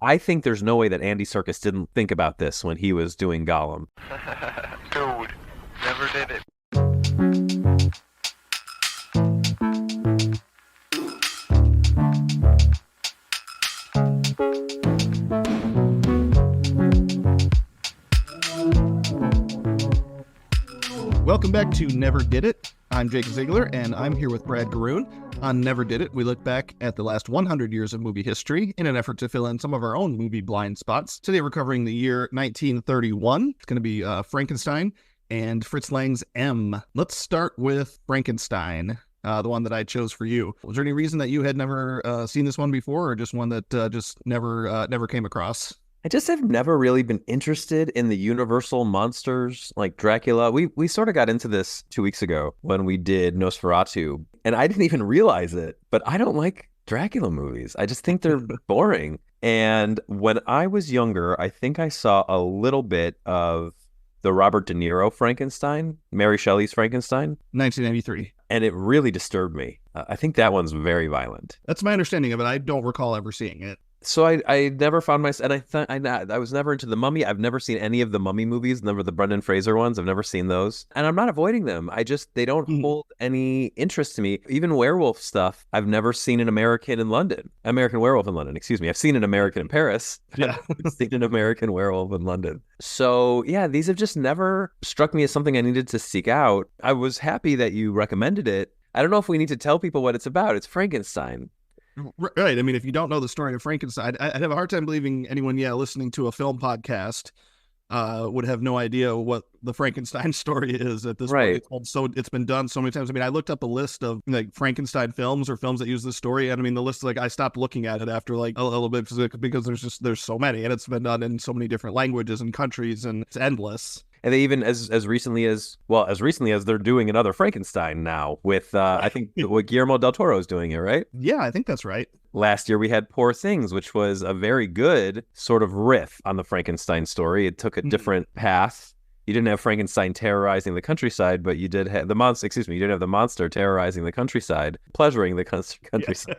I think there's no way that Andy Serkis didn't think about this when he was doing Gollum. Dude, never did it. Welcome back to Never Did It. I'm Jake Ziegler, and I'm here with Brad Garoon. On Never Did It, we look back at the last 100 years of movie history in an effort to fill in some of our own movie blind spots. Today we're covering the year 1931. It's going to be Frankenstein and Fritz Lang's M. Let's start with Frankenstein, the one that I chose for you. Was there any reason that you had never seen this one before, or just one that just never came across? I just have never really been interested in the Universal monsters like Dracula. We sort of got into this 2 weeks ago when we did Nosferatu, and I didn't even realize it, but I don't like Dracula movies. I just think they're boring. And when I was younger, I think I saw a little bit of the Robert De Niro Frankenstein, Mary Shelley's Frankenstein. 1993. And it really disturbed me. I think that one's very violent. That's my understanding of it. I don't recall ever seeing it. So I never found myself, and I was never into the Mummy. I've never seen any of the Mummy movies, never the Brendan Fraser ones. I've never seen those, and I'm not avoiding them. They don't hold any interest to me. Even werewolf stuff, I've never seen American Werewolf in London. Excuse me, I've seen an American in Paris. Yeah, I've seen an American Werewolf in London. So yeah, these have just never struck me as something I needed to seek out. I was happy that you recommended it. I don't know if we need to tell people what it's about. It's Frankenstein. Right. I mean, if you don't know the story of Frankenstein, I'd have a hard time believing anyone, listening to a film podcast would have no idea what the Frankenstein story is at this Right. point. So it's been done so many times. I mean, I looked up a list of like Frankenstein films or films that use this story, and I mean, the list, like, I stopped looking at it after like a little bit because there's so many, and it's been done in so many different languages and countries, and it's endless. And they even as recently as they're doing another Frankenstein now with I think Guillermo del Toro is doing it, right? Yeah, I think that's right. Last year we had Poor Things, which was a very good sort of riff on the Frankenstein story. It took a different path. You didn't have Frankenstein terrorizing the countryside, but you did have the monster. Excuse me, you didn't have the monster terrorizing the countryside, pleasuring the countryside.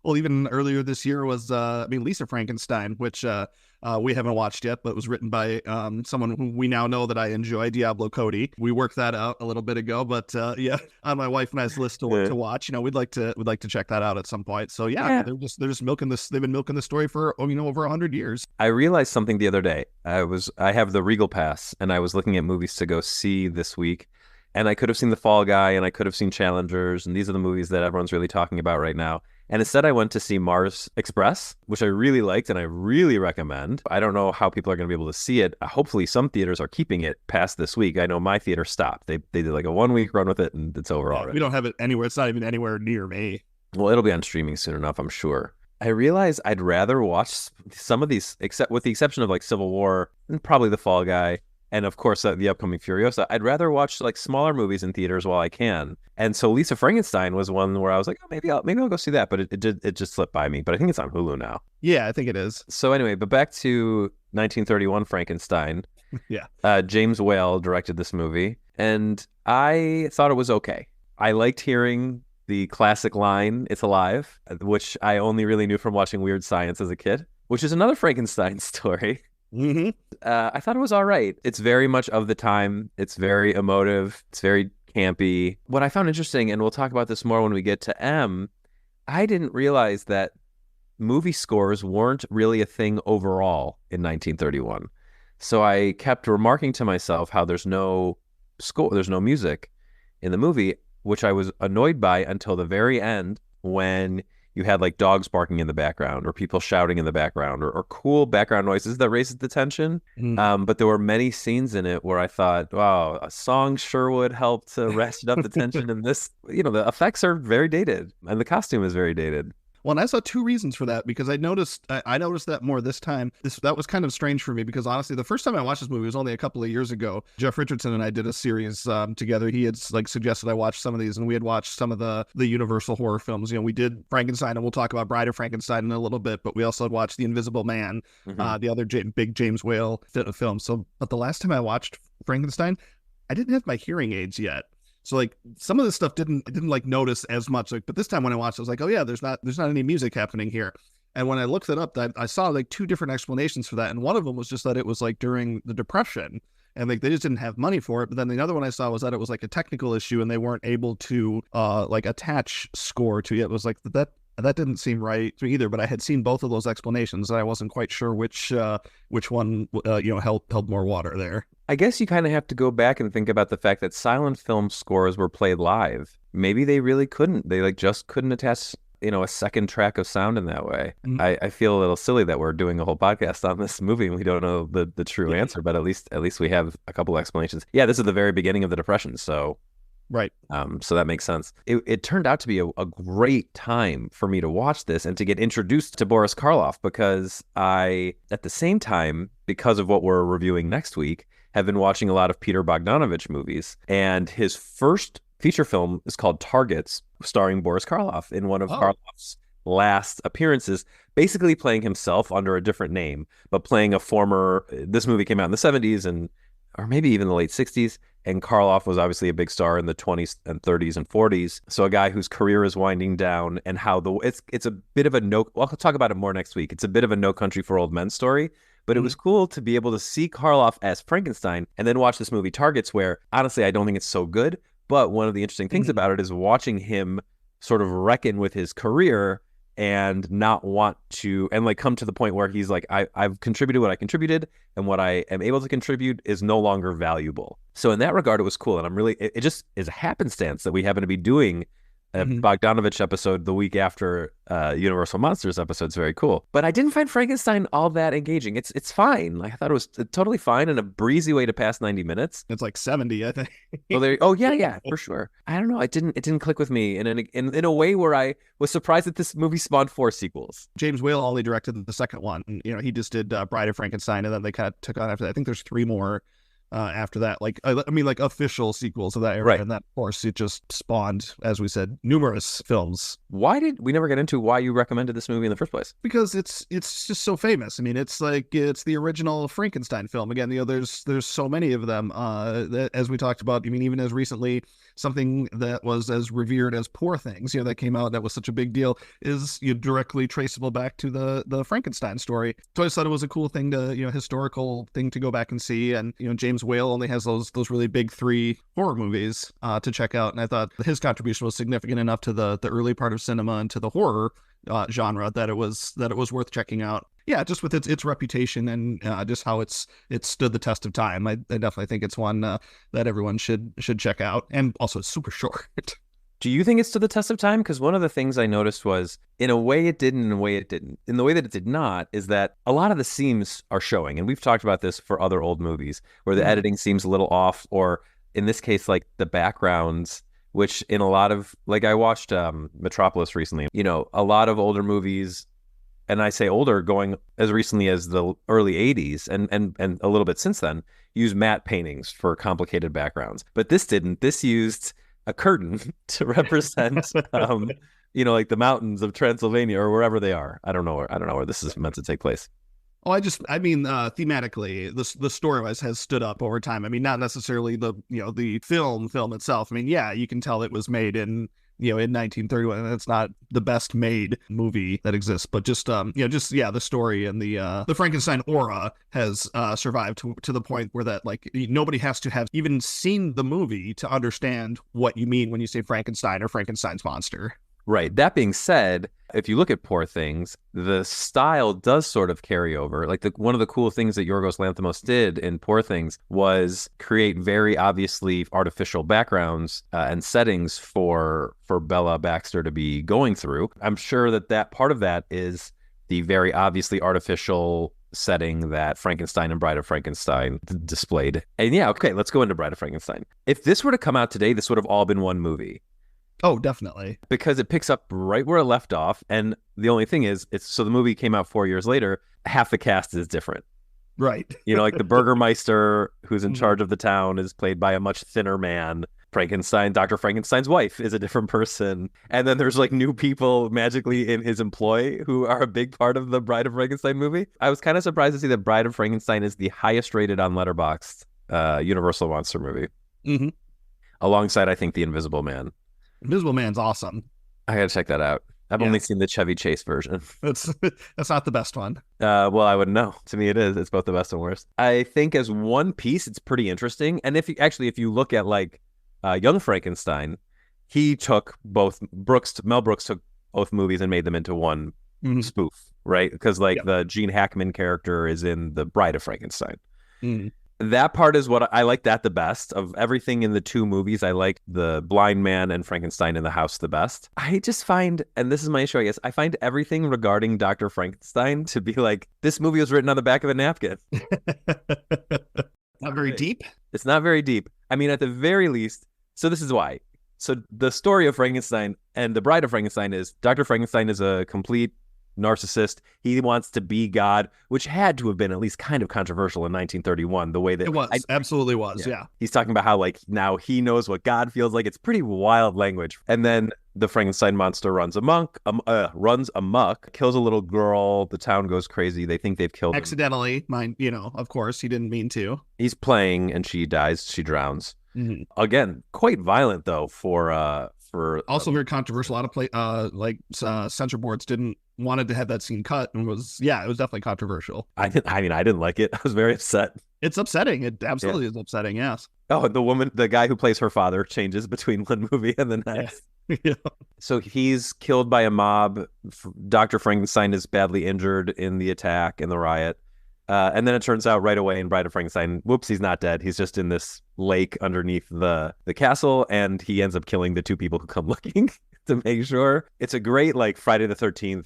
Well, even earlier this year was, Lisa Frankenstein, which we haven't watched yet, but was written by someone who we now know that I enjoy, Diablo Cody. We worked that out a little bit ago, but on my wife and I's list to watch. We'd like to check that out at some point. So yeah. They're just milking this. They've been milking the story for over 100 years. I realized something the other day. I have the Regal Pass, and I was looking at movies to go see this week. And I could have seen The Fall Guy, and I could have seen Challengers, and these are the movies that everyone's really talking about right now. And instead, I went to see Mars Express, which I really liked and I really recommend. I don't know how people are going to be able to see it. Hopefully, some theaters are keeping it past this week. I know my theater stopped. They did like a 1 week run with it, and it's over already. We don't have it anywhere. It's not even anywhere near me. Well, it'll be on streaming soon enough, I'm sure. I realize I'd rather watch some of these, except with the exception of like Civil War and probably The Fall Guy. And of course, the upcoming Furiosa. I'd rather watch like smaller movies in theaters while I can. And so Lisa Frankenstein was one where I was like, oh, maybe I'll go see that. But it just slipped by me. But I think it's on Hulu now. Yeah, I think it is. So anyway, but back to 1931 Frankenstein. Yeah. James Whale directed this movie, and I thought it was okay. I liked hearing the classic line, "It's alive," which I only really knew from watching Weird Science as a kid, which is another Frankenstein story. Mm-hmm. I thought it was all right. It's very much of the time. It's very emotive. It's very campy. What I found interesting, and we'll talk about this more when we get to M, I didn't realize that movie scores weren't really a thing overall in 1931. So I kept remarking to myself how there's no score, there's no music in the movie, which I was annoyed by until the very end when you had like dogs barking in the background or people shouting in the background or cool background noises that raised the tension. But there were many scenes in it where I thought, wow, a song sure would help to ratchet up the tension. And this, the effects are very dated and the costume is very dated. Well, and I saw two reasons for that, because I noticed that more this time. That was kind of strange for me, because honestly, the first time I watched this movie was only a couple of years ago. Jeff Richardson and I did a series together. He had suggested I watch some of these, and we had watched some of the Universal horror films. We did Frankenstein, and we'll talk about Bride of Frankenstein in a little bit, but we also had watched The Invisible Man, the other big James Whale film. So, but the last time I watched Frankenstein, I didn't have my hearing aids yet. So some of this stuff didn't notice as much. But this time when I watched, I was like, oh yeah, there's not any music happening here. And when I looked it up, I saw like two different explanations for that. And one of them was just that it was like during the Depression and like they just didn't have money for it. But then the other one I saw was that it was like a technical issue and they weren't able to like attach score to it. It was like that didn't seem right to me either. But I had seen both of those explanations and I wasn't quite sure which one held more water there. I guess you kind of have to go back and think about the fact that silent film scores were played live. Maybe they really couldn't. They like just couldn't attach a second track of sound in that way. I feel a little silly that we're doing a whole podcast on this movie and we don't know the true answer, but at least we have a couple explanations. Yeah, this is the very beginning of the Depression, so right. So that makes sense. It turned out to be a great time for me to watch this and to get introduced to Boris Karloff because I, at the same time, because of what we're reviewing next week, have been watching a lot of Peter Bogdanovich movies, and his first feature film is called Targets, starring Boris Karloff in one of Karloff's last appearances, basically playing himself under a different name, but playing a former, this movie came out in the 70s or maybe even the late 60s, and Karloff was obviously a big star in the 20s and 30s and 40s. So a guy whose career is winding down and how it's a bit of a I'll talk about it more next week. It's a bit of a No Country for Old Men story. But it was cool to be able to see Karloff as Frankenstein and then watch this movie Targets, where honestly, I don't think it's so good. But one of the interesting things about it is watching him sort of reckon with his career and not want to, and like come to the point where he's like, I've contributed what I contributed, and what I am able to contribute is no longer valuable. So in that regard, it was cool. And it just is a happenstance that we happen to be doing a Bogdanovich episode the week after Universal Monsters episode. Is very cool. But I didn't find Frankenstein all that engaging. It's fine. Like, I thought it was totally fine and a breezy way to pass 90 minutes. It's like 70, I think. Yeah, for sure. I don't know. It didn't click with me in a way where I was surprised that this movie spawned 4 sequels. James Whale only directed the second one. He just did Bride of Frankenstein, and then they kind of took on after that. I think there's 3 more after that, like official sequels of that era, right. And that, of course, it just spawned, as we said, numerous films. Why did we never get into why you recommended this movie in the first place? Because it's just so famous. I mean, it's the original Frankenstein film. Again, there's so many of them. As we talked about, I mean, even as recently, something that was as revered as Poor Things, that came out that was such a big deal, is directly traceable back to the Frankenstein story. So I just thought it was a cool thing to, historical thing to go back and see. And James Whale only has those really big 3 horror movies to check out, and I thought his contribution was significant enough to the early part of cinema and to the horror genre that it was worth checking out. Yeah, just with its reputation and just how it's stood the test of time. I definitely think it's one that everyone should check out, and also it's super short. Do you think it stood the test of time? Because one of the things I noticed was, in a way it did, and in a way it didn't. In the way that it did not is that a lot of the seams are showing, and we've talked about this for other old movies, where the editing seems a little off, or in this case, like the backgrounds, which in a lot of, like I watched Metropolis recently, a lot of older movies, and I say older, going as recently as the early 80s and a little bit since then, use matte paintings for complicated backgrounds. But this didn't. This used a curtain to represent, like the mountains of Transylvania or wherever they are. I don't know where this is meant to take place. Oh, thematically, the story-wise has stood up over time. I mean, not necessarily the film itself. I mean, yeah, you can tell it was made in 1931, and it's not the best made movie that exists, but just the story and the Frankenstein aura has survived to the point where that, like, nobody has to have even seen the movie to understand what you mean when you say Frankenstein or Frankenstein's monster. Right. That being said, if you look at Poor Things, the style does sort of carry over. Like one of the cool things that Yorgos Lanthimos did in Poor Things was create very obviously artificial backgrounds and settings for Bella Baxter to be going through. I'm sure that part of that is the very obviously artificial setting that Frankenstein and Bride of Frankenstein displayed. And yeah, okay, let's go into Bride of Frankenstein. If this were to come out today, this would have all been one movie. Oh, definitely. Because it picks up right where it left off. And the only thing is, so the movie came out 4 years later, half the cast is different. Right. Like the Burgermeister, who's in charge of the town, is played by a much thinner man. Dr. Frankenstein's wife is a different person. And then there's like new people magically in his employ who are a big part of the Bride of Frankenstein movie. I was kind of surprised to see that Bride of Frankenstein is the highest rated on Letterboxd Universal Monster movie. Mm-hmm. Alongside, I think, The Invisible Man. Invisible Man's awesome. I gotta check that out. I've only seen the Chevy Chase version. That's not the best one. Well, I wouldn't know. To me, it is. It's both the best and worst. I think as one piece, it's pretty interesting. And if you look at like Young Frankenstein, he took Mel Brooks took both movies and made them into one spoof, right? Because the Gene Hackman character is in the Bride of Frankenstein. That part is what I like that the best of everything in the two movies. I like the blind man and Frankenstein in the house the best. I just find, and this is my issue, I guess, I find everything regarding Dr. Frankenstein to be like, this movie was written on the back of a napkin. Not very deep. It's not very deep. I mean, at the very least, so this is why. So the story of Frankenstein and the Bride of Frankenstein is Dr. Frankenstein is a complete narcissist. He wants to be God, which had to have been at least kind of controversial in 1931. The way that it was absolutely was. Yeah. He's talking about how now he knows what God feels like. It's pretty wild language. And then the Frankenstein monster runs amok, kills a little girl. The town goes crazy. They think they've killed him. Accidentally, of course, he didn't mean to. He's playing and she dies. She drowns. Again, quite violent though for also very controversial. A lot of censor boards wanted to have that scene cut, and it was definitely controversial. I didn't like it. I was very upset. It's upsetting. It absolutely is upsetting. Yes. Oh, the guy who plays her father changes between one movie and the next. Yeah. So he's killed by a mob. Dr. Frankenstein is badly injured in the attack and the riot. And then it turns out right away in Bride of Frankenstein, whoops, he's not dead. He's just in this lake underneath the castle, and he ends up killing the two people who come looking to make sure. It's a great Friday the 13th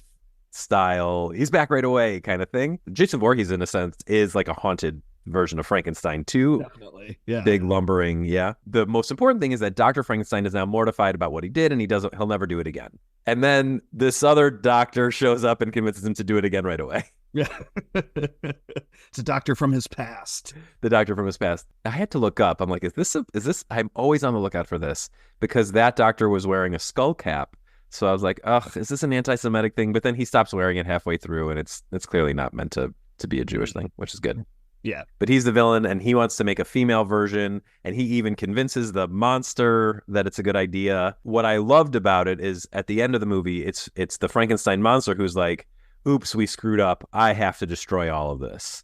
style, he's back right away kind of thing. Jason Voorhees, in a sense, is like a haunted version of Frankenstein too. Definitely. Yeah. Big lumbering. Yeah. The most important thing is that Dr. Frankenstein is now mortified about what he did, and he'll never do it again. And then this other doctor shows up and convinces him to do it again right away. Yeah. It's a doctor from his past. The doctor from his past. I had to look up. I'm like, is this? I'm always on the lookout for this because that doctor was wearing a skull cap. So I was like, ugh, is this an anti-Semitic thing? But then he stops wearing it halfway through, and it's clearly not meant to be a Jewish thing, which is good. Yeah. But he's the villain, and he wants to make a female version, and he even convinces the monster that it's a good idea. What I loved about it is at the end of the movie, it's the Frankenstein monster who's like, oops, we screwed up. I have to destroy all of this.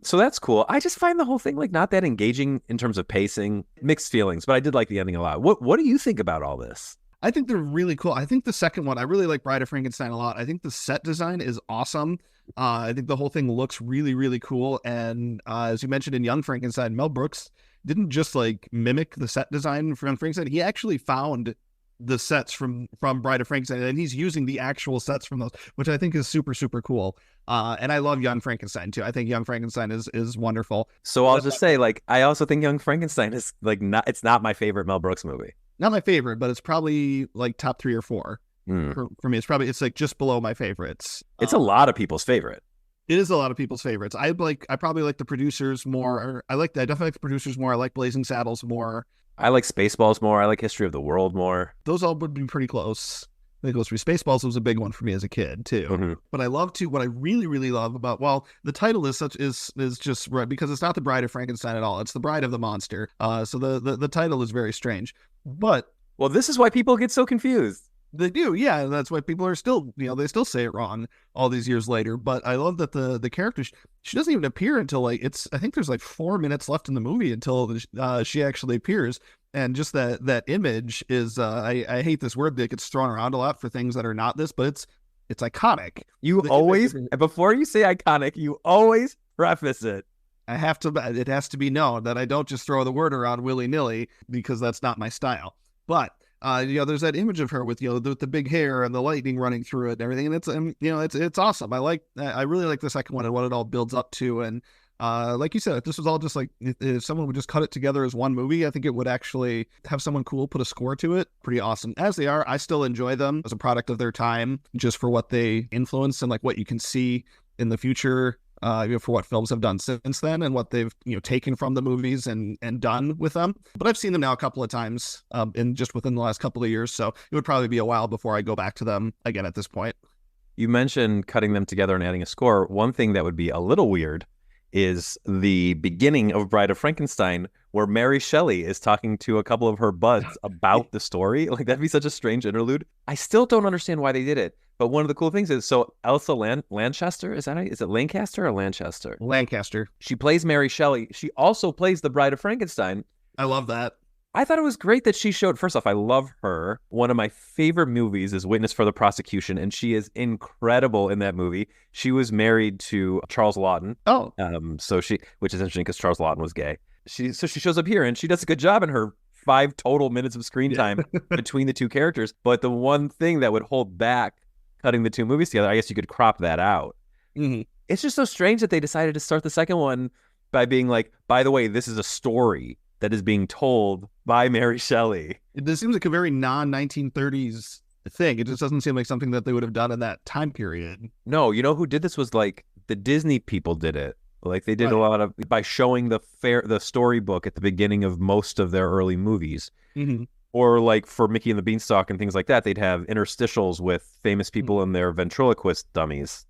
So that's cool. I just find the whole thing not that engaging in terms of pacing. Mixed feelings, but I did like the ending a lot. What do you think about all this? I think they're really cool. I think the second one, I really like Bride of Frankenstein a lot. I think the set design is awesome. I think the whole thing looks really, really cool. And as you mentioned in Young Frankenstein, Mel Brooks didn't just mimic the set design from Frankenstein. He actually found the sets from Bride of Frankenstein, and he's using the actual sets from those, which I think is super, super cool. And I love Young Frankenstein too. I think Young Frankenstein is wonderful. So I'll just say, I also think Young Frankenstein is it's not my favorite Mel Brooks movie. Not my favorite, but it's probably top 3 or 4 for me. It's just below my favorites. It's a lot of people's favorite. It is a lot of people's favorites. I probably like the producers more. I definitely like the producers more. I like Blazing Saddles more. I like Spaceballs more. I like History of the World more. Those all would be pretty close. I think Spaceballs was a big one for me as a kid too. But what I really, really love about, the title is just right because it's not the Bride of Frankenstein at all. It's the Bride of the Monster. So the title is very strange. But this is why people get so confused. They do, yeah. That's why people are still, they still say it wrong all these years later. But I love that the character, she doesn't even appear until I think there's 4 minutes left in the movie until she actually appears. And just that image is, I hate this word that gets thrown around a lot for things that are not this, but it's iconic. You always, before you say iconic, you always preface it. It has to be known that I don't just throw the word around willy-nilly because that's not my style. But there's that image of her with the big hair and the lightning running through it and everything, and it's awesome. I really like the second one and what it all builds up to. And like you said, if this was all just if someone would just cut it together as one movie, I think it would actually have someone cool put a score to it. Pretty awesome. As they are, I still enjoy them as a product of their time, just for what they influence and what you can see in the future. For what films have done since then and what they've taken from the movies and done with them. But I've seen them now a couple of times within the last couple of years, so it would probably be a while before I go back to them again at this point. You mentioned cutting them together and adding a score. One thing that would be a little weird is the beginning of Bride of Frankenstein, where Mary Shelley is talking to a couple of her buds about the story. Like, that'd be such a strange interlude. I still don't understand why they did it. But one of the cool things is, so Elsa Lanchester, is it Lancaster or Lanchester? Lancaster. She plays Mary Shelley. She also plays the Bride of Frankenstein. I love that. I thought it was great that she showed. First off, I love her. One of my favorite movies is Witness for the Prosecution, and she is incredible in that movie. She was married to Charles Laughton. Oh, Which is interesting because Charles Laughton was gay. She shows up here and she does a good job in her 5 total minutes of screen time between the two characters. But the one thing that would hold back cutting the two movies together, I guess you could crop that out. Mm-hmm. It's just so strange that they decided to start the second one by being like, by the way, this is a story that is being told by Mary Shelley. This seems like a very non-1930s thing. It just doesn't seem like something that they would have done in that time period. No, you know who did this was like the Disney people did it. Like they did a lot of by showing the storybook at the beginning of most of their early movies. Mm-hmm. Or like for Mickey and the Beanstalk and things like that, they'd have interstitials with famous people and their ventriloquist dummies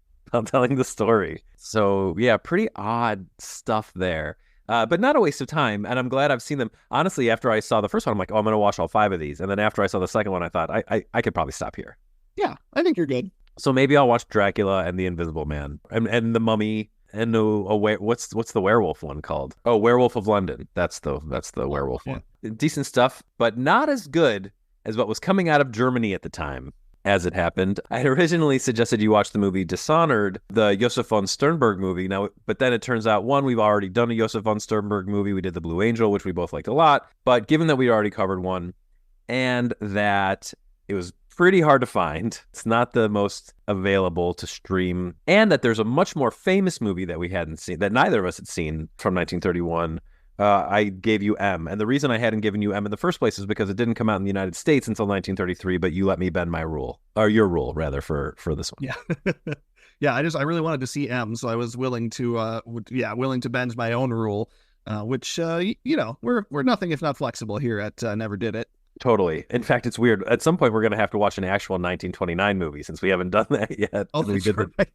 telling the story. So yeah, pretty odd stuff there. But not a waste of time, and I'm glad I've seen them. Honestly, after I saw the first one, I'm like, oh, I'm going to watch all 5 of these. And then after I saw the second one, I thought, I could probably stop here. Yeah, I think you're good. So maybe I'll watch Dracula and The Invisible Man and The Mummy and what's the werewolf one called? Oh, Werewolf of London. That's the werewolf one. Decent stuff, but not as good as what was coming out of Germany at the time. As it happened, I had originally suggested you watch the movie Dishonored, the Josef von Sternberg movie. Now, but then it turns out, one, we've already done a Josef von Sternberg movie. We did The Blue Angel, which we both liked a lot. But given that we'd already covered one, and that it was pretty hard to find, it's not the most available to stream, and that there's a much more famous movie that we hadn't seen, that neither of us had seen, from 1931. I gave you M. And the reason I hadn't given you M in the first place is because it didn't come out in the United States until 1933, but you let me bend my rule, or your rule, rather, for this one. Yeah. Yeah, I really wanted to see M, so I was willing to bend my own rule, which, we're nothing if not flexible here at Never Did It. Totally. In fact, it's weird. At some point, we're going to have to watch an actual 1929 movie since we haven't done that yet. Oh, that's right.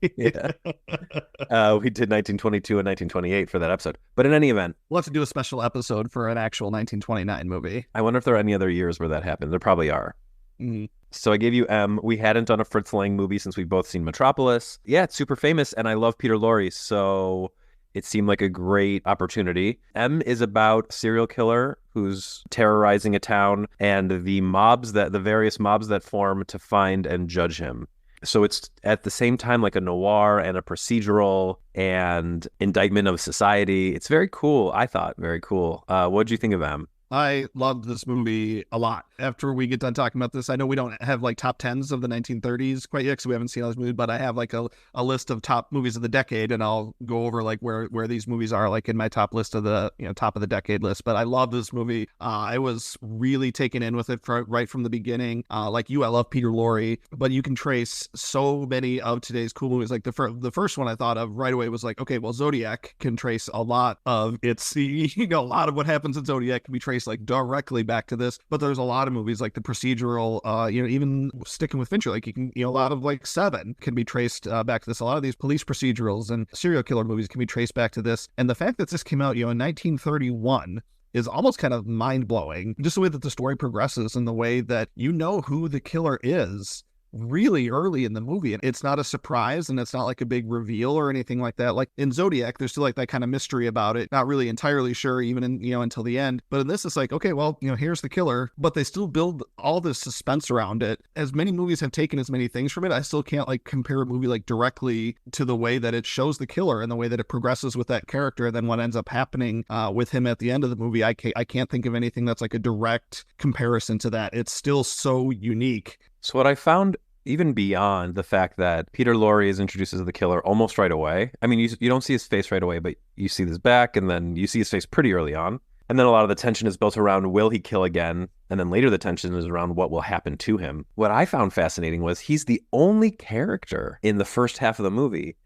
We did 1922 and 1928 for that episode. But in any event, we'll have to do a special episode for an actual 1929 movie. I wonder if there are any other years where that happened. There probably are. Mm-hmm. So I gave you M. We hadn't done a Fritz Lang movie since we've both seen Metropolis. Yeah, it's super famous, and I love Peter Lorre, so it seemed like a great opportunity. M is about a serial killer who's terrorizing a town and the various mobs that form to find and judge him. So it's at the same time like a noir and a procedural and indictment of society. It's very cool. I thought very cool. What did you think of M? I loved this movie a lot. After we get done talking about this, I know we don't have like top 10s of the 1930s quite yet because we haven't seen all these movies, but I have like a list of top movies of the decade, and I'll go over like where these movies are like in my top list of the top of the decade list. But I love this movie. I was really taken in with it right from the beginning. Like you, I love Peter Lorre, but you can trace so many of today's cool movies. Like the first one I thought of right away was like, okay, well, Zodiac can trace a lot of its, a lot of what happens in Zodiac can be traced like directly back to this, but there's a lot of movies like the procedural, even sticking with Fincher, like you can, a lot of like Seven can be traced back to this. A lot of these police procedurals and serial killer movies can be traced back to this. And the fact that this came out, in 1931 is almost kind of mind blowing. Just the way that the story progresses and the way that who the killer is really early in the movie, and it's not a surprise and it's not like a big reveal or anything like that. Like in Zodiac, there's still like that kind of mystery about it, not really entirely sure even in until the end. But in this, it's like, okay, well, here's the killer, but they still build all this suspense around it. As many movies have taken as many things from it, I still can't like compare a movie like directly to the way that it shows the killer and the way that it progresses with that character, and then what ends up happening with him at the end of the movie. I can't think of anything that's like a direct comparison to that. It's still so unique. So what I found, even beyond the fact that Peter Lorre is introduced as the killer almost right away. I mean, you don't see his face right away, but you see his back, and then you see his face pretty early on. And then a lot of the tension is built around, will he kill again? And then later the tension is around what will happen to him. What I found fascinating was he's the only character in the first half of the movie.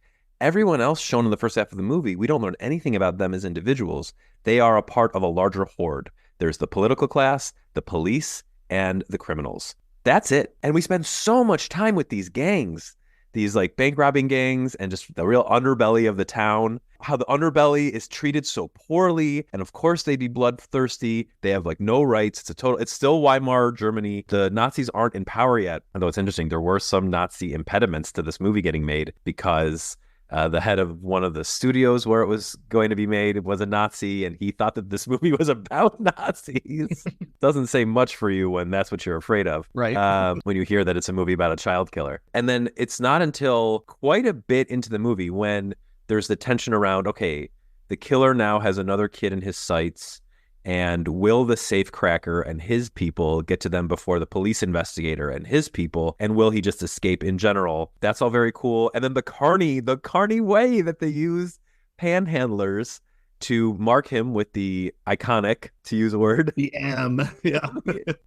Everyone else shown in the first half of the movie, we don't learn anything about them as individuals. They are a part of a larger horde. There's the political class, the police, and the criminals. That's it. And we spend so much time with these gangs, these like bank robbing gangs and just the real underbelly of the town. how the underbelly is treated so poorly. And of course they'd be bloodthirsty. They have like no rights. It's still Weimar Germany. The Nazis aren't in power yet. Although it's interesting, there were some Nazi impediments to this movie getting made because the head of one of the studios where it was going to be made was a Nazi, and he thought that this movie was about Nazis. Doesn't say much for you when that's what you're afraid of. Right. When you hear that it's a movie about a child killer. And then it's not until quite a bit into the movie when there's the tension around, okay, the killer now has another kid in his sights, and will the safecracker and his people get to them before the police investigator and his people? And will he just escape in general? That's all very cool. And then the carny way that they use panhandlers to mark him with the iconic, to use a word, The M. Yeah.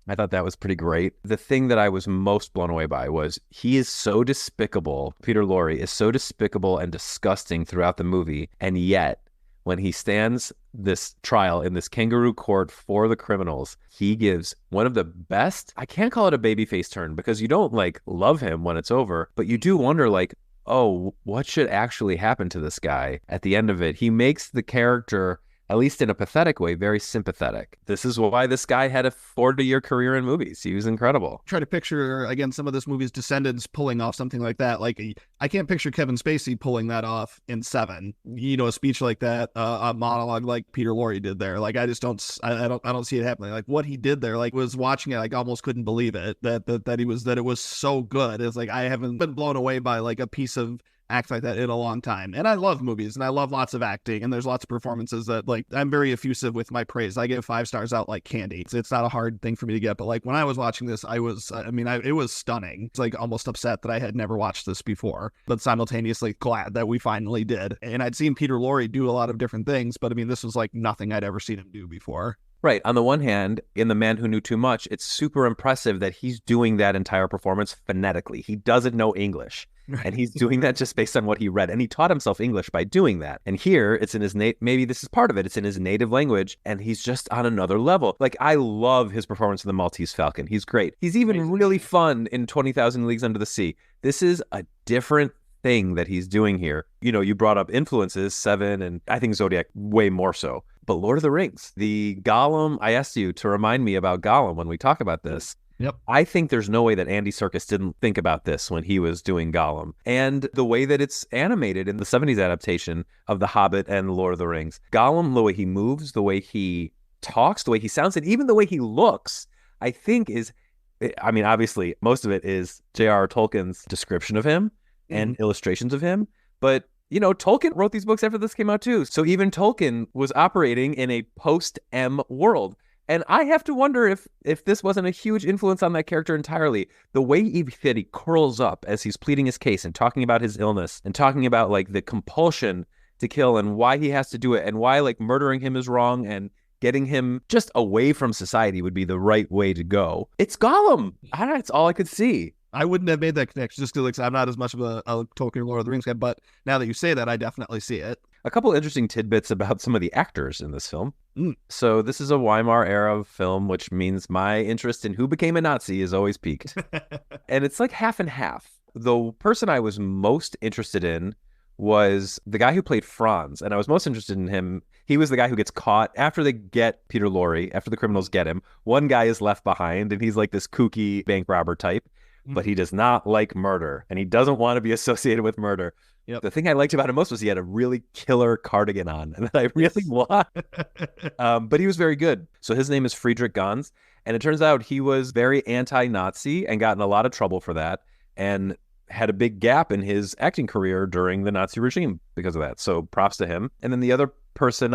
I thought that was pretty great. The thing that I was most blown away by was he is so despicable. Peter Lorre is so despicable and disgusting throughout the movie. And yet, when he stands this trial in this kangaroo court for the criminals, he gives one of the best, I can't call it a babyface turn because you don't like love him when it's over, but you do wonder like, oh, what should actually happen to this guy at the end of it? He makes the character, at least in a pathetic way, very sympathetic. This is why this guy had a 40-year career in movies. He was incredible. Try to picture, again, some of this movie's descendants pulling off something like that. Like, I can't picture Kevin Spacey pulling that off in Seven. You know, a speech like that, a monologue like Peter Lorre did there. Like, I just don't see it happening. Like, what he did there, like, was watching it, like, almost couldn't believe it that it was so good. It's like, I haven't been blown away by like a piece of act like that in a long time. And I love movies and I love lots of acting, and there's lots of performances that, like, I'm very effusive with my praise. I give 5 stars out like candy. It's not a hard thing for me to get, but like when I was watching this, it was stunning. It's like almost upset that I had never watched this before, but simultaneously glad that we finally did. And I'd seen Peter Lorre do a lot of different things, but I mean, this was like nothing I'd ever seen him do before. Right. On the one hand, in The Man Who Knew Too Much, it's super impressive that he's doing that entire performance phonetically. He doesn't know English. And he's doing that just based on what he read. And he taught himself English by doing that. And here, it's in his maybe this is part of it. It's in his native language, and he's just on another level. Like, I love his performance in The Maltese Falcon. He's great. He's even really fun in 20,000 Leagues Under the Sea. This is a different thing that he's doing here. You know, you brought up influences, Seven, and I think Zodiac way more so. But Lord of the Rings, the Gollum, I asked you to remind me about Gollum when we talk about this. Yep. I think there's no way that Andy Serkis didn't think about this when he was doing Gollum. And the way that it's animated in the 70s adaptation of The Hobbit and Lord of the Rings. Gollum, the way he moves, the way he talks, the way he sounds, and even the way he looks, I think is, I mean, obviously, most of it is J.R.R. Tolkien's description of him and illustrations of him. But you know, Tolkien wrote these books after this came out too. So even Tolkien was operating in a post-M world. And I have to wonder if this wasn't a huge influence on that character entirely. The way that he curls up as he's pleading his case and talking about his illness and talking about like the compulsion to kill and why he has to do it and why like murdering him is wrong and getting him just away from society would be the right way to go. It's Gollum. That's all I could see. I wouldn't have made that connection just because I'm not as much of a Tolkien Lord of the Rings guy, but now that you say that, I definitely see it. A couple interesting tidbits about some of the actors in this film. So this is a Weimar era film, which means my interest in who became a Nazi is always piqued. And it's like half and half. The person I was most interested in was the guy who played Franz, and I was most interested in him. He was the guy who gets caught after they get Peter Lorre, after the criminals get him. One guy is left behind, and he's like this kooky bank robber type. But he does not like murder, and he doesn't want to be associated with murder. Yep. The thing I liked about him most was he had a really killer cardigan on, and that I really want. But he was very good. So his name is Friedrich Gans, and it turns out he was very anti-Nazi and got in a lot of trouble for that, and had a big gap in his acting career during the Nazi regime because of that. So props to him. And then the other person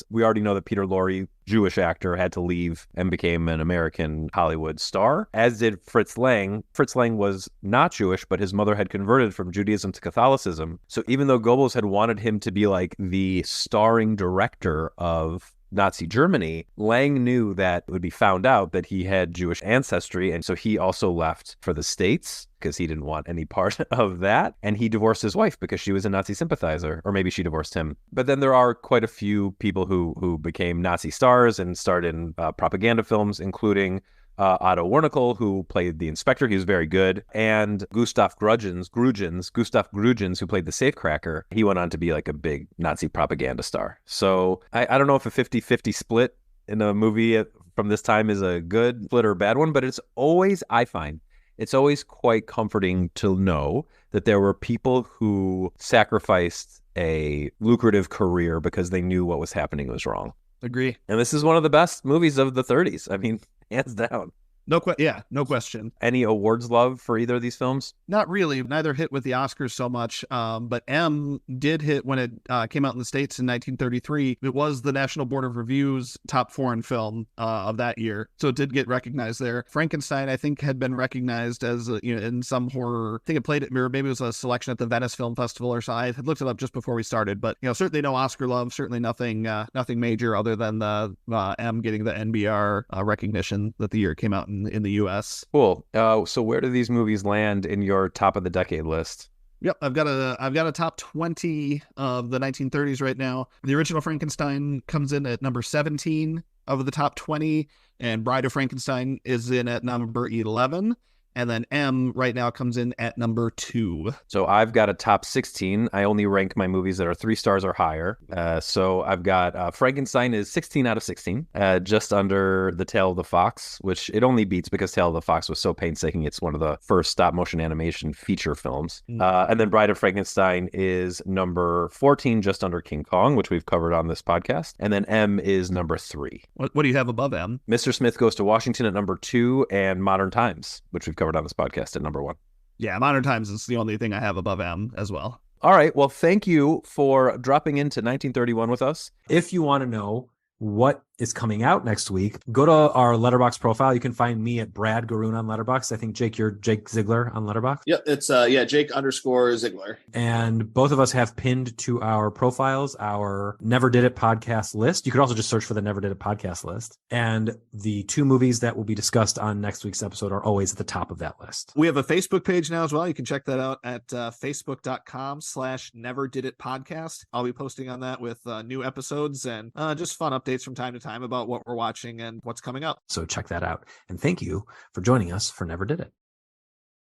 we already know that Peter Lorre, Jewish actor, had to leave and became an American Hollywood star, as did Fritz Lang. Fritz Lang was not Jewish, but his mother had converted from Judaism to Catholicism. So even though Goebbels had wanted him to be like the starring director of Nazi Germany, Lang knew that it would be found out that he had Jewish ancestry, and so he also left for the States because he didn't want any part of that, and he divorced his wife because she was a Nazi sympathizer, or maybe she divorced him. But then there are quite a few people who became Nazi stars and starred in propaganda films, including Otto Warnickel, who played the inspector. He was very good. And Gustav Grudgens, who played the safecracker. He went on to be like a big Nazi propaganda star. So I don't know if a 50-50 split in a movie from this time is a good split or a bad one, but it's always quite comforting to know that there were people who sacrificed a lucrative career because they knew what was happening was wrong. Agree. And this is one of the best movies of the 30s. I mean, hands down. No question. Any awards love for either of these films? Not really. Neither hit with the Oscars so much. But M did hit when it came out in the States in 1933. It was the National Board of Review's top foreign film of that year. So it did get recognized there. Frankenstein, I think, had been recognized as, in some horror. I think it played it, maybe it was a selection at the Venice Film Festival or so. I had looked it up just before we started. But, certainly no Oscar love. Certainly nothing major other than the M getting the NBR recognition that the year it came out in the U.S. Cool. So where do these movies land in your top of the decade list? Yep, I've got a top 20 of the 1930s right now. The original Frankenstein comes in at number 17 of the top 20, and Bride of Frankenstein is in at number 11. And then M right now comes in at number 2. So I've got a top 16. I only rank my movies that are 3 stars or higher. So I've got Frankenstein is 16 out of 16, just under The Tale of the Fox, which it only beats because Tale of the Fox was so painstaking. It's one of the first stop motion animation feature films. And then Bride of Frankenstein is number 14, just under King Kong, which we've covered on this podcast. And then M is number 3. What do you have above M? Mr. Smith Goes to Washington at number 2, and Modern Times, which we've covered on this podcast, at number 1. Yeah, Modern Times is the only thing I have above M as well. All right. Well, thank you for dropping into 1931 with us. If you want to know what is coming out next week, go to our Letterboxd profile. You can find me at Brad Garoon on Letterboxd. I think, Jake, you're Jake Ziegler on Letterboxd. Yep, it's Jake_Ziegler. And both of us have pinned to our profiles our Never Did It podcast list. You could also just search for the Never Did It podcast list. And the 2 movies that will be discussed on next week's episode are always at the top of that list. We have a Facebook page now as well. You can check that out at facebook.com/neverdiditpodcast. I'll be posting on that with new episodes and just fun updates from time to time about what we're watching and what's coming up. So check that out. And thank you for joining us for Never Did It.